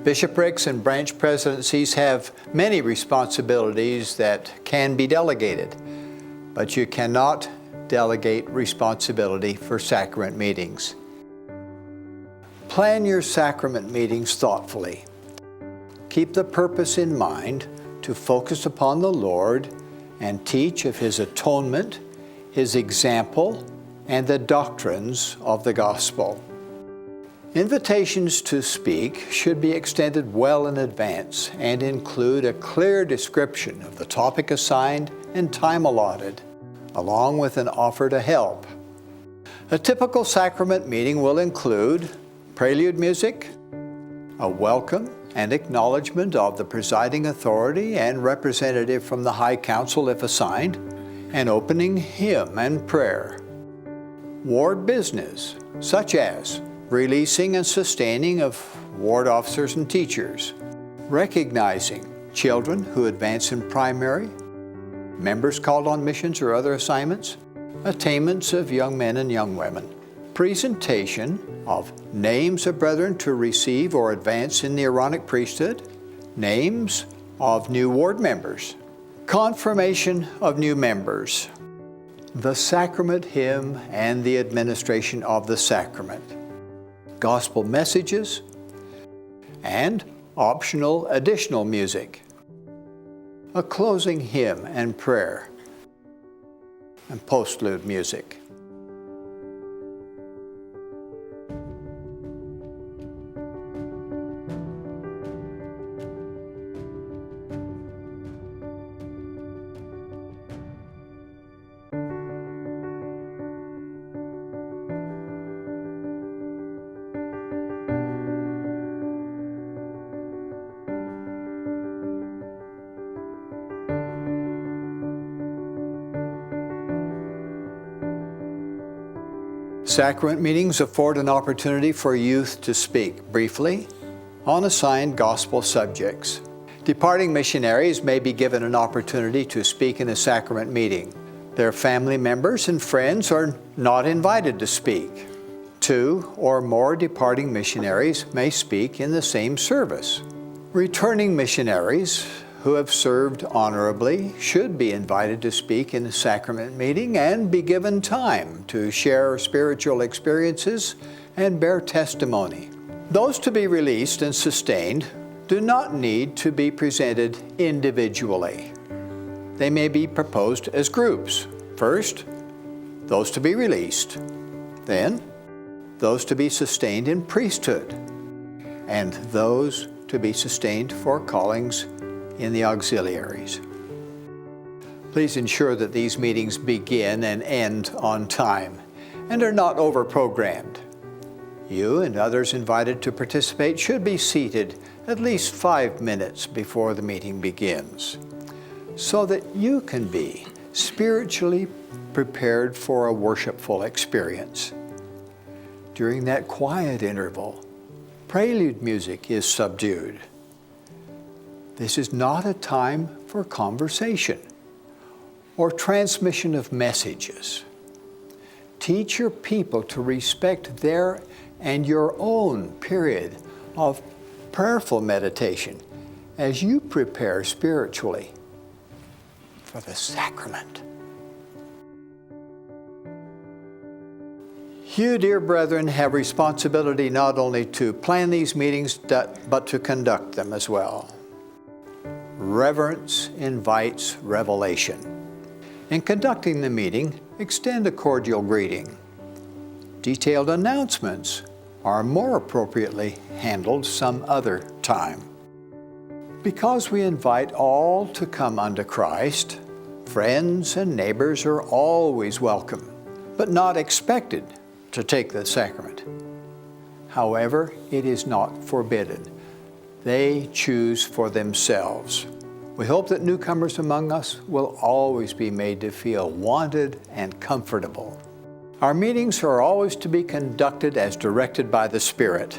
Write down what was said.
Bishoprics and branch presidencies have many responsibilities that can be delegated, but you cannot delegate responsibility for sacrament meetings. Plan your sacrament meetings thoughtfully. Keep the purpose in mind to focus upon the Lord and teach of His atonement, His example, and the doctrines of the gospel. Invitations to speak should be extended well in advance and include a clear description of the topic assigned and time allotted, along with an offer to help. A typical sacrament meeting will include prelude music, a welcome and acknowledgement of the presiding authority and representative from the High Council if assigned, an opening hymn and prayer. Ward business, such as releasing and sustaining of ward officers and teachers, recognizing children who advance in primary, members called on missions or other assignments, attainments of young men and young women, presentation of names of brethren to receive or advance in the Aaronic priesthood, names of new ward members, confirmation of new members, the sacrament hymn and the administration of the sacrament, gospel messages, and optional additional music, a closing hymn and prayer, and postlude music. Sacrament meetings afford an opportunity for youth to speak briefly on assigned gospel subjects. Departing missionaries may be given an opportunity to speak in a sacrament meeting. Their family members and friends are not invited to speak. 2 or more departing missionaries may speak in the same service. Returning missionaries who have served honorably should be invited to speak in a sacrament meeting and be given time to share spiritual experiences and bear testimony. Those to be released and sustained do not need to be presented individually. They may be proposed as groups. First, those to be released. Then, those to be sustained in priesthood. And those to be sustained for callings in the auxiliaries. Please ensure that these meetings begin and end on time and are not over-programmed. You and others invited to participate should be seated at least 5 minutes before the meeting begins, so that you can be spiritually prepared for a worshipful experience. During that quiet interval, prelude music is subdued. This is not a time for conversation or transmission of messages. Teach your people to respect their and your own period of prayerful meditation as you prepare spiritually for the sacrament. You, dear brethren, have responsibility not only to plan these meetings, but to conduct them as well. Reverence invites revelation. In conducting the meeting, extend a cordial greeting. Detailed announcements are more appropriately handled some other time. Because we invite all to come unto Christ, friends and neighbors are always welcome, but not expected to take the sacrament. However, it is not forbidden. They choose for themselves. We hope that newcomers among us will always be made to feel wanted and comfortable. Our meetings are always to be conducted as directed by the Spirit.